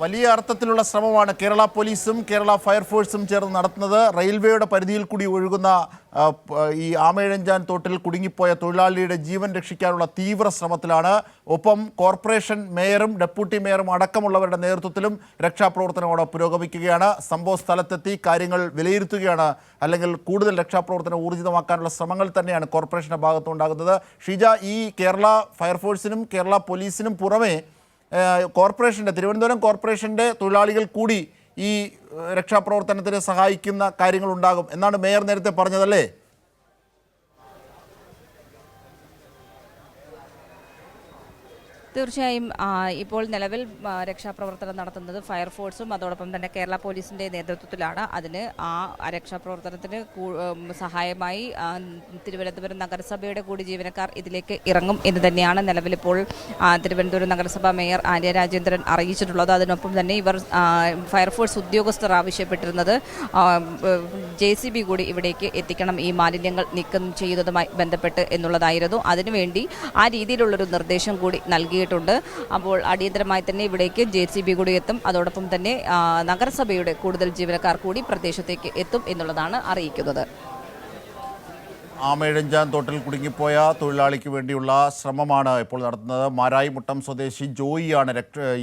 വലിയ അർത്ഥത്തിലുള്ള ശ്രമമാണ് കേരള പോലീസും കേരള ഫയർഫോഴ്സും ചേർന്ന് നടത്തുന്നത്. റെയിൽവേയുടെ പരിധിയിൽ കൂടി ഒഴുകുന്ന ഈ ആമയിഴഞ്ചാൻ തോട്ടിൽ കുടുങ്ങിപ്പോയ തൊഴിലാളിയുടെ ജീവൻ രക്ഷിക്കാനുള്ള തീവ്ര ശ്രമത്തിലാണ്. ഒപ്പം കോർപ്പറേഷൻ മേയറും ഡെപ്യൂട്ടി മേയറും അടക്കമുള്ളവരുടെ നേതൃത്വത്തിലും രക്ഷാപ്രവർത്തനം അവിടെ പുരോഗമിക്കുകയാണ്. സംഭവ സ്ഥലത്തെത്തി കാര്യങ്ങൾ വിലയിരുത്തുകയാണ്. അല്ലെങ്കിൽ കൂടുതൽ രക്ഷാപ്രവർത്തനം ഊർജിതമാക്കാനുള്ള ശ്രമങ്ങൾ തന്നെയാണ് കോർപ്പറേഷൻ്റെ ഭാഗത്തുണ്ടാകുന്നത്. ഷീജ, ഈ കേരള ഫയർഫോഴ്സിനും കേരള പോലീസിനും പുറമെ തിരുവനന്തപുരം കോർപ്പറേഷൻ്റെ തൊഴിലാളികൾ കൂടി ഈ രക്ഷാപ്രവർത്തനത്തിന് സഹായിക്കുന്ന കാര്യങ്ങളുണ്ടാകും എന്നാണ് മേയർ നേരത്തെ പറഞ്ഞതല്ലേ? തീർച്ചയായും ഇപ്പോൾ നിലവിൽ രക്ഷാപ്രവർത്തനം നടത്തുന്നത് ഫയർഫോഴ്സും അതോടൊപ്പം തന്നെ കേരള പോലീസിൻ്റെ നേതൃത്വത്തിലാണ്. അതിന് രക്ഷാപ്രവർത്തനത്തിന് സഹായമായി തിരുവനന്തപുരം നഗരസഭയുടെ കൂടി ജീവനക്കാർ ഇതിലേക്ക് ഇറങ്ങും എന്ന് തന്നെയാണ് നിലവിലിപ്പോൾ തിരുവനന്തപുരം നഗരസഭ മേയർ ആര്യ രാജേന്ദ്രൻ അറിയിച്ചിട്ടുള്ളത്. അതിനൊപ്പം തന്നെ ഇവർ ഫയർഫോഴ്സ് ഉദ്യോഗസ്ഥർ ആവശ്യപ്പെട്ടിരുന്നത് JCB കൂടി ഇവിടേക്ക് എത്തിക്കണം, ഈ മാലിന്യങ്ങൾ നീക്കം ചെയ്യുന്നതുമായി ബന്ധപ്പെട്ട് എന്നുള്ളതായിരുന്നു. അതിനുവേണ്ടി ആ രീതിയിലുള്ളൊരു നിർദ്ദേശം കൂടി നൽകി. അപ്പോൾ അടിയന്തരമായി തന്നെ ഇവിടേക്ക് JCB കൂടി എത്തും. അതോടൊപ്പം തന്നെ നഗരസഭയുടെ കൂടുതൽ ജീവനക്കാർ കൂടി പ്രദേശത്തേക്ക് എത്തും എന്നുള്ളതാണ് അറിയിക്കുന്നത്. ആമയിഴഞ്ചാൻ തോട്ടിൽ കുടുങ്ങിപ്പോയ തൊഴിലാളിക്ക് വേണ്ടിയുള്ള ശ്രമമാണ് ഇപ്പോൾ നടത്തുന്നത്. മാരായിമുട്ടം സ്വദേശി ജോയിയാണ്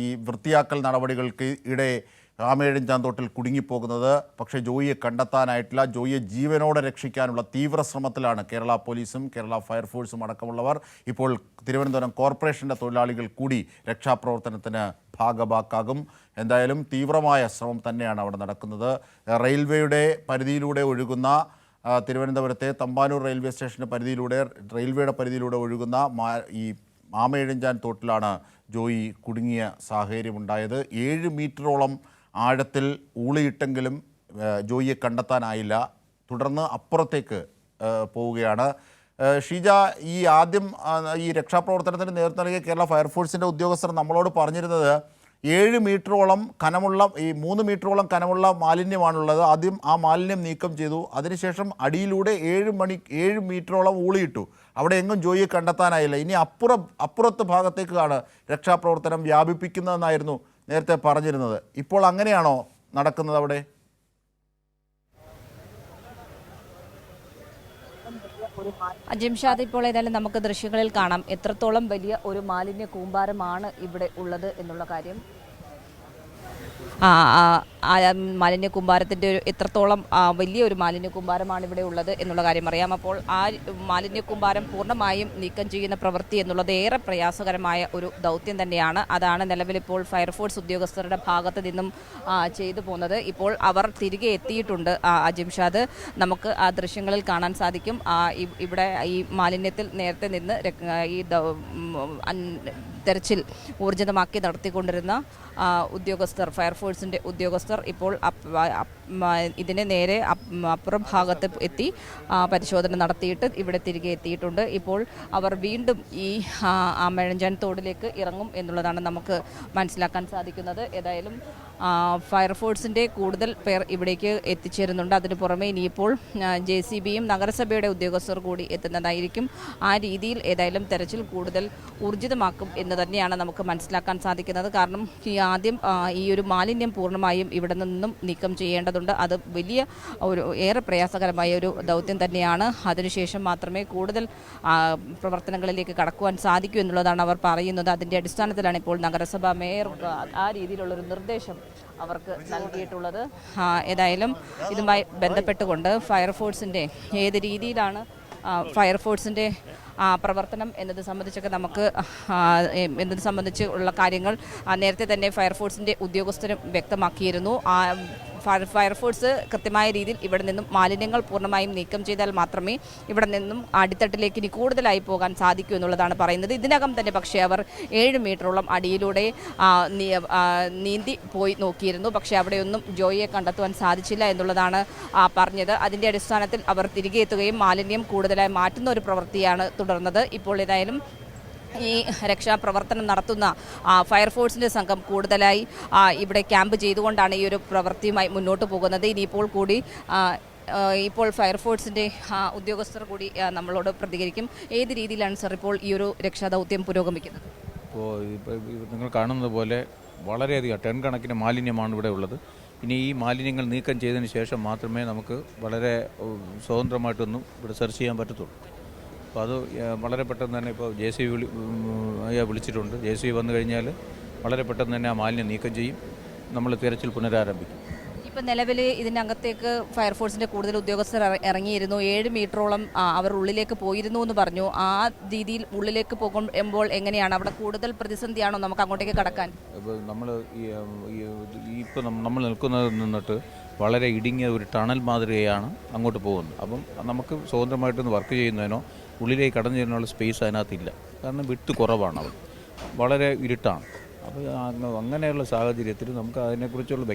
ഈ വൃത്തിയാക്കൽ നടപടികൾക്ക് ഇടെ ആമയിഴഞ്ചാൻ തോട്ടിൽ കുടുങ്ങിപ്പോകുന്നത്. പക്ഷേ ജോയിയെ കണ്ടെത്താനായിട്ടില്ല. ജോയിയെ ജീവനോടെ രക്ഷിക്കാനുള്ള തീവ്ര ശ്രമത്തിലാണ് കേരള പോലീസും കേരള ഫയർഫോഴ്സും അടക്കമുള്ളവർ. ഇപ്പോൾ തിരുവനന്തപുരം കോർപ്പറേഷൻ്റെ തൊഴിലാളികൾ കൂടി രക്ഷാപ്രവർത്തനത്തിന് ഭാഗഭാക്കാകും. എന്തായാലും തീവ്രമായ ശ്രമം തന്നെയാണ് അവിടെ നടക്കുന്നത്. റെയിൽവേയുടെ പരിധിയിലൂടെ ഒഴുകുന്ന തിരുവനന്തപുരത്തെ തമ്പാനൂർ റെയിൽവേ സ്റ്റേഷൻ്റെ റെയിൽവേയുടെ പരിധിയിലൂടെ ഒഴുകുന്ന ഈ ആമയിഴഞ്ചാൻ തോട്ടിലാണ് ജോയി കുടുങ്ങിയ സാഹചര്യമുണ്ടായത്. 7 മീറ്ററോളം ആഴത്തിൽ ഊളിയിട്ടെങ്കിലും ജോയിയെ കണ്ടെത്താനായില്ല. തുടർന്ന് അപ്പുറത്തേക്ക് പോവുകയാണ്. ഷീജ, ഈ ആദ്യം ഈ രക്ഷാപ്രവർത്തനത്തിന് നേതൃത്വം നൽകിയ കേരള ഫയർഫോഴ്സിൻ്റെ ഉദ്യോഗസ്ഥർ നമ്മളോട് പറഞ്ഞിരുന്നത് 7 മീറ്ററോളം കനമുള്ള 3 മീറ്ററോളം കനമുള്ള മാലിന്യമാണുള്ളത്. ആദ്യം ആ മാലിന്യം നീക്കം ചെയ്തു. അതിനുശേഷം അടിയിലൂടെ 7 മീറ്ററോളം ഊളിയിട്ടു. അവിടെ എങ്ങും ജോയിയെ കണ്ടെത്താനായില്ല. ഇനി അപ്പുറത്തെ ഭാഗത്തേക്കാണ് രക്ഷാപ്രവർത്തനം വ്യാപിപ്പിക്കുന്നതെന്നായിരുന്നു നേരത്തെ പറഞ്ഞിരുന്നത്. ഇപ്പോൾ അങ്ങനെയാണോ നടക്കുന്നത് അവിടെ? ജിംഷാദ്, ഇപ്പോൾ ഏതായാലും നമുക്ക് ദൃശ്യങ്ങളിൽ കാണാം എത്രത്തോളം വലിയ ഒരു മാലിന്യ കൂമ്പാരമാണ് ഇവിടെ ഉള്ളത് എന്നുള്ള കാര്യം. മാലിന്യ കൂമ്പാരത്തിൻ്റെ എത്രത്തോളം വലിയൊരു മാലിന്യ കൂമ്പാരമാണ് ഇവിടെ ഉള്ളത് എന്നുള്ള കാര്യം അറിയാം. അപ്പോൾ ആ മാലിന്യ കൂമ്പാരം പൂർണ്ണമായും നീക്കം ചെയ്യുന്ന പ്രവൃത്തി എന്നുള്ളത് ഏറെ പ്രയാസകരമായ ഒരു ദൗത്യം തന്നെയാണ്. അതാണ് നിലവിലിപ്പോൾ ഫയർഫോഴ്സ് ഉദ്യോഗസ്ഥരുടെ ഭാഗത്ത് നിന്നും ചെയ്തു പോകുന്നത്. ഇപ്പോൾ അവർ തിരികെ എത്തിയിട്ടുണ്ട്. ജിംഷാദ്, നമുക്ക് ആ ദൃശ്യങ്ങളിൽ കാണാൻ സാധിക്കും. ഇവിടെ ഈ മാലിന്യത്തിൽ നേരത്തെ നിന്ന് ഈ തെരച്ചിൽ ഊർജിതമാക്കി നടത്തിക്കൊണ്ടിരുന്ന ഉദ്യോഗസ്ഥർ, ഫയർഫോഴ്സിൻ്റെ ഉദ്യോഗസ്ഥർ ഇപ്പോൾ ഇതിനെ നേരെ അപ്പുറം ഭാഗത്ത് എത്തി പരിശോധന നടത്തിയിട്ട് ഇവിടെ തിരികെ എത്തിയിട്ടുണ്ട്. ഇപ്പോൾ അവർ വീണ്ടും ഈ ആമയിഴഞ്ചാൻ തോടിലേക്ക് ഇറങ്ങും എന്നുള്ളതാണ് നമുക്ക് മനസ്സിലാക്കാൻ സാധിക്കുന്നത്. ഏതായാലും ഫയർഫോഴ്സിൻ്റെ കൂടുതൽ പേർ ഇവിടേക്ക് എത്തിച്ചേരുന്നുണ്ട്. അതിന് പുറമെ ഇനിയിപ്പോൾ JCBയും നഗരസഭയുടെ ഉദ്യോഗസ്ഥർ കൂടി എത്തുന്നതായിരിക്കും. ആ രീതിയിൽ ഏതായാലും തെരച്ചിൽ കൂടുതൽ ഊർജിതമാക്കും എന്ന് തന്നെയാണ് നമുക്ക് മനസ്സിലാക്കാൻ സാധിക്കുന്നത്. കാരണം ആദ്യം ഈ ഒരു മാലിന്യം പൂർണ്ണമായും ഇവിടെ നിന്നും നീക്കം ചെയ്യേണ്ടതുണ്ട്. അത് വലിയ ഏറെ പ്രയാസകരമായ ഒരു ദൗത്യം തന്നെയാണ്. അതിനുശേഷം മാത്രമേ കൂടുതൽ പ്രവർത്തനങ്ങളിലേക്ക് കടക്കുവാൻ സാധിക്കൂ എന്നുള്ളതാണ് അവർ പറയുന്നത്. അതിൻ്റെ അടിസ്ഥാനത്തിലാണ് ഇപ്പോൾ നഗരസഭ മേയർ ആ രീതിയിലുള്ളൊരു നിർദ്ദേശം അവർക്ക് നൽകിയിട്ടുള്ളത്. ഏതായാലും ഇതുമായി ബന്ധപ്പെട്ടുകൊണ്ട് ഫയർഫോഴ്സിൻ്റെ ഏത് രീതിയിലാണ് ഫയർഫോഴ്സിൻ്റെ പ്രവർത്തനം എന്നത് സംബന്ധിച്ച് ഉള്ള കാര്യങ്ങൾ നേരത്തെ തന്നെ ഫയർഫോഴ്സിൻ്റെ ഉദ്യോഗസ്ഥരും വ്യക്തമാക്കിയിരുന്നു. ഫയർഫോഴ്സ് കൃത്യമായ രീതിയിൽ ഇവിടെ നിന്നും മാലിന്യങ്ങൾ പൂർണ്ണമായും നീക്കം ചെയ്താൽ മാത്രമേ ഇവിടെ നിന്നും അടിത്തട്ടിലേക്ക് ഇനി കൂടുതലായി പോകാൻ സാധിക്കൂ എന്നുള്ളതാണ് പറയുന്നത്. ഇതിനകം തന്നെ പക്ഷേ അവർ 7 മീറ്ററോളം അടിയിലൂടെ നീന്തി പോയി നോക്കിയിരുന്നു. പക്ഷേ അവിടെയൊന്നും ജോയിയെ കണ്ടെത്തുവാൻ സാധിച്ചില്ല എന്നുള്ളതാണ് പറഞ്ഞത്. അതിൻ്റെ അടിസ്ഥാനത്തിൽ അവർ തിരികെ എത്തുകയും മാലിന്യം കൂടുതലായി മാറ്റുന്ന ഒരു പ്രവൃത്തിയാണ് തുടർന്നത്. ഇപ്പോൾ ഏതായാലും ഈ രക്ഷാപ്രവർത്തനം നടത്തുന്ന ഫയർഫോഴ്സിൻ്റെ സംഘം കൂടുതലായി ഇവിടെ ക്യാമ്പ് ചെയ്തുകൊണ്ടാണ് ഈ ഒരു പ്രവൃത്തിയുമായി മുന്നോട്ട് പോകുന്നത്. ഇനിയിപ്പോൾ കൂടി ഇപ്പോൾ ഫയർഫോഴ്സിൻ്റെ ഉദ്യോഗസ്ഥർ കൂടി നമ്മളോട് പ്രതികരിക്കും. ഏത് രീതിയിലാണ് സർ ഇപ്പോൾ ഈ ഒരു രക്ഷാദൗത്യം പുരോഗമിക്കുന്നത്? ഇപ്പോൾ നിങ്ങൾ കാണുന്നത് പോലെ വളരെയധികം ടൺ കണക്കിന് മാലിന്യമാണ് ഇവിടെ ഉള്ളത്. ഇനി ഈ മാലിന്യങ്ങൾ നീക്കം ചെയ്തതിന് ശേഷം മാത്രമേ നമുക്ക് വളരെ സ്വതന്ത്രമായിട്ടൊന്നും ഇവിടെ സെർച്ച് ചെയ്യാൻ പറ്റത്തുള്ളൂ. അപ്പോൾ അത് വളരെ പെട്ടെന്ന് തന്നെ ഇപ്പോൾ JCB വിളിച്ചിട്ടുണ്ട്. JCB വന്നു കഴിഞ്ഞാൽ വളരെ പെട്ടെന്ന് തന്നെ ആ മാലിന്യം നീക്കം ചെയ്യും. നമ്മൾ തിരച്ചിൽ പുനരാരംഭിക്കും. ഇപ്പം നിലവിൽ ഇതിനകത്തേക്ക് ഫയർഫോഴ്സിൻ്റെ കൂടുതൽ ഉദ്യോഗസ്ഥർ ഇറങ്ങിയിരുന്നു. 7 മീറ്ററോളം അവർ ഉള്ളിലേക്ക് പോയിരുന്നു എന്ന് പറഞ്ഞു. ആ രീതിയിൽ ഉള്ളിലേക്ക് പോകുമ്പോൾ എങ്ങനെയാണ് അവിടെ കൂടുതൽ പ്രതിസന്ധിയാണോ നമുക്ക് അങ്ങോട്ടേക്ക് കടക്കാൻ? ഇപ്പോൾ നമ്മൾ ഇപ്പോൾ നമ്മൾ നിൽക്കുന്നത് നിന്നിട്ട് വളരെ ഇടുങ്ങിയ ഒരു ടണൽ മാതൃകയാണ് അങ്ങോട്ട് പോകുന്നത്. അപ്പം നമുക്ക് സ്വതന്ത്രമായിട്ടൊന്ന് വർക്ക് ചെയ്യുന്നതിനോ ഉള്ളിലേക്ക് കടന്നു ചെല്ലാനുള്ള സ്പേസ് അതിനകത്തില്ല. കാരണം വിട്ട് കുറവാണ് അവിടെ, വളരെ ഇരുട്ടാണ്. അപ്പോൾ അങ്ങനെയുള്ള സാഹചര്യത്തിൽ നമുക്ക് അതിനെക്കുറിച്ചുള്ള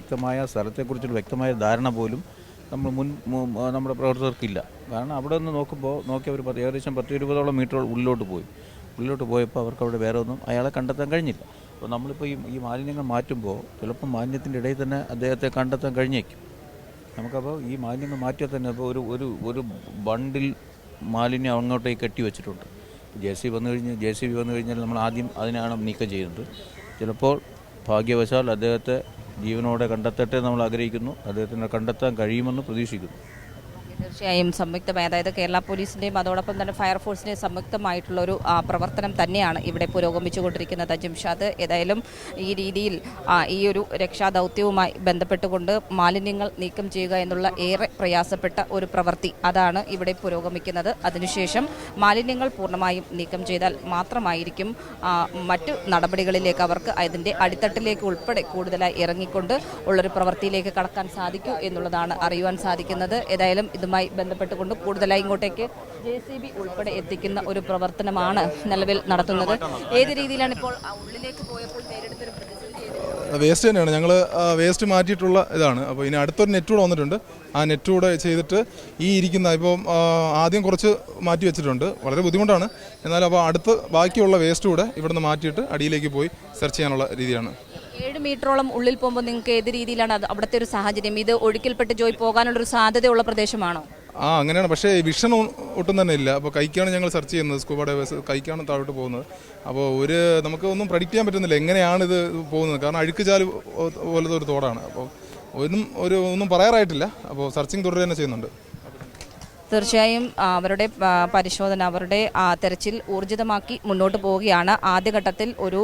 സ്ഥലത്തെക്കുറിച്ചുള്ള വ്യക്തമായ ധാരണ പോലും നമ്മുടെ പ്രവർത്തകർക്കില്ല. കാരണം അവിടെ നിന്ന് നോക്കിയവർ ഏകദേശം 10-20 മീറ്റർ ഉള്ളിലോട്ട് പോയപ്പോൾ അവർക്ക് അവിടെ വേറെ ഒന്നും അയാളെ കണ്ടെത്താൻ കഴിഞ്ഞില്ല. അപ്പോൾ നമ്മളിപ്പോൾ ഈ മാലിന്യങ്ങൾ മാറ്റുമ്പോൾ ചിലപ്പോൾ മാലിന്യത്തിൻ്റെ ഇടയിൽ തന്നെ അദ്ദേഹത്തെ കണ്ടെത്താൻ കഴിഞ്ഞേക്കും. നമുക്കപ്പോൾ ഈ മാലിന്യങ്ങൾ മാറ്റിയാൽ തന്നെ അപ്പോൾ ഒരു ബണ്ടിൽ മാലിന്യം അങ്ങോട്ടേക്ക് കെട്ടി വെച്ചിട്ടുണ്ട്. JCB വന്നു കഴിഞ്ഞാൽ നമ്മൾ ആദ്യം അതിനാണ് നീക്കം ചെയ്യുന്നത്. ചിലപ്പോൾ ഭാഗ്യവശാൽ അദ്ദേഹത്തെ ജീവനോടെ കണ്ടെത്തട്ടെ നമ്മൾ ആഗ്രഹിക്കുന്നു. അദ്ദേഹത്തിനെ കണ്ടെത്താൻ കഴിയുമെന്ന് പ്രതീക്ഷിക്കുന്നു. തീർച്ചയായും സംയുക്തമായി, അതായത് കേരള പോലീസിൻ്റെയും അതോടൊപ്പം തന്നെ ഫയർഫോഴ്സിൻ്റെയും സംയുക്തമായിട്ടുള്ളൊരു പ്രവർത്തനം തന്നെയാണ് ഇവിടെ പുരോഗമിച്ചുകൊണ്ടിരിക്കുന്നത്. ജിംഷാദ്, ഏതായാലും ഈ രീതിയിൽ ഈ ഒരു രക്ഷാദൗത്യവുമായി ബന്ധപ്പെട്ടുകൊണ്ട് മാലിന്യങ്ങൾ നീക്കം ചെയ്യുക എന്നുള്ള ഏറെ പ്രയാസപ്പെട്ട ഒരു പ്രവൃത്തി അതാണ് ഇവിടെ പുരോഗമിക്കുന്നത്. അതിനുശേഷം മാലിന്യങ്ങൾ പൂർണ്ണമായും നീക്കം ചെയ്താൽ മാത്രമായിരിക്കും മറ്റു നടപടികളിലേക്ക് അവർക്ക് അതിൻ്റെ അടിത്തട്ടിലേക്ക് ഉൾപ്പെടെ കൂടുതലായി ഇറങ്ങിക്കൊണ്ട് ഉള്ളൊരു പ്രവൃത്തിയിലേക്ക് കടക്കാൻ സാധിക്കൂ എന്നുള്ളതാണ് അറിയുവാൻ സാധിക്കുന്നത്. ഏതായാലും ഇതുമായി ബന്ധപ്പെട്ടുകൊണ്ട് കൂടുതലായി ഇങ്ങോട്ടേക്ക് JCB ഉൾപ്പെടെ എത്തിക്കുന്ന ഒരു പ്രവർത്തനമാണ് നിലവിൽ നടത്തുന്നത്. ഏത് രീതിയിലാണ് ഇപ്പോൾ ഉള്ളിലേക്ക് പോയപ്പോൾ നേരിടുന്നൊരു പ്രതിസന്ധി? വേസ്റ്റ് തന്നെയാണ്. ഞങ്ങൾ വേസ്റ്റ് മാറ്റിയിട്ടുള്ള ഇതാണ്. അപ്പോൾ ഇനി അടുത്തൊരു നെറ്റ് കൂടെ വന്നിട്ടുണ്ട്. ആ നെറ്റ് കൂടെ ചെയ്തിട്ട് ഈ ഇരിക്കുന്ന ഇപ്പം ആദ്യം കുറച്ച് മാറ്റി വെച്ചിട്ടുണ്ട്. വളരെ ബുദ്ധിമുട്ടാണ്. എന്നാൽ അപ്പോൾ അടുത്ത് ബാക്കിയുള്ള വേസ്റ്റ് കൂടെ ഇവിടുന്ന് മാറ്റിയിട്ട് അടിയിലേക്ക് പോയി സെർച്ച് ചെയ്യാനുള്ള രീതിയാണ്. 7 മീറ്ററോളം ഉള്ളിൽ പോകുമ്പോൾ നിങ്ങൾക്ക് ഏത് രീതിയിലാണ് അവിടുത്തെ ഒരു സാഹചര്യം? ഇത് ഒഴുക്കിൽപ്പെട്ട് ജോയി പോകാനുള്ളൊരു സാധ്യതയുള്ള പ്രദേശമാണോ? അങ്ങനെയാണ്. പക്ഷേ വിഷൻ ഒട്ടും തന്നെ ഇല്ല. അപ്പോൾ കൈക്കാണ് ഞങ്ങൾ സെർച്ച് ചെയ്യുന്നത്. സ്കൂബ ഡൈവേഴ്സ് കൈക്കാണ് താഴോട്ട് പോകുന്നത്. അപ്പോൾ നമുക്ക് ഒന്നും പ്രഡിക്റ്റ് ചെയ്യാൻ പറ്റുന്നില്ല എങ്ങനെയാണിത് പോകുന്നത്. കാരണം അഴുക്കുചാല് പോലത്തെ ഒരു തോടാണ്. അപ്പോൾ ഒന്നും പറയാറായിട്ടില്ല. അപ്പോൾ സെർച്ചിങ് തുടരുക തന്നെ ചെയ്യുന്നുണ്ട്. തീർച്ചയായും അവരുടെ പരിശോധന, അവരുടെ തെരച്ചിൽ ഊർജിതമാക്കി മുന്നോട്ട് പോവുകയാണ്. ആദ്യഘട്ടത്തിൽ ഒരു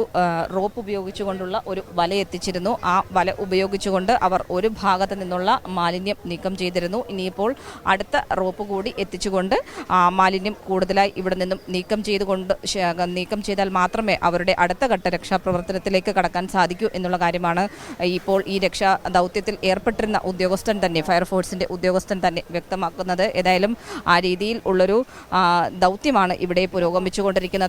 റോപ്പ് ഉപയോഗിച്ചുകൊണ്ടുള്ള ഒരു വല എത്തിച്ചിരുന്നു. ആ വല ഉപയോഗിച്ചുകൊണ്ട് അവർ ഒരു ഭാഗത്ത് നിന്നുള്ള മാലിന്യം നീക്കം ചെയ്തിരുന്നു. ഇനിയിപ്പോൾ അടുത്ത റോപ്പ് കൂടി എത്തിച്ചുകൊണ്ട് മാലിന്യം കൂടുതലായി ഇവിടെ നിന്നും നീക്കം ചെയ്താൽ മാത്രമേ അവരുടെ അടുത്ത ഘട്ട രക്ഷാപ്രവർത്തനത്തിലേക്ക് കടക്കാൻ സാധിക്കൂ എന്നുള്ള കാര്യമാണ് ഇപ്പോൾ ഈ രക്ഷാ ദൗത്യത്തിൽ ഏർപ്പെട്ടിരുന്ന ഉദ്യോഗസ്ഥൻ തന്നെ, ഫയർഫോഴ്സിൻ്റെ ഉദ്യോഗസ്ഥൻ തന്നെ വ്യക്തമാക്കുന്നത്. ഏതായാലും ആ രീതിയിൽ ഉള്ളൊരു ദൗത്യമാണ് ഇവിടെ പുരോഗമിച്ചുകൊണ്ടിരിക്കുന്നത്.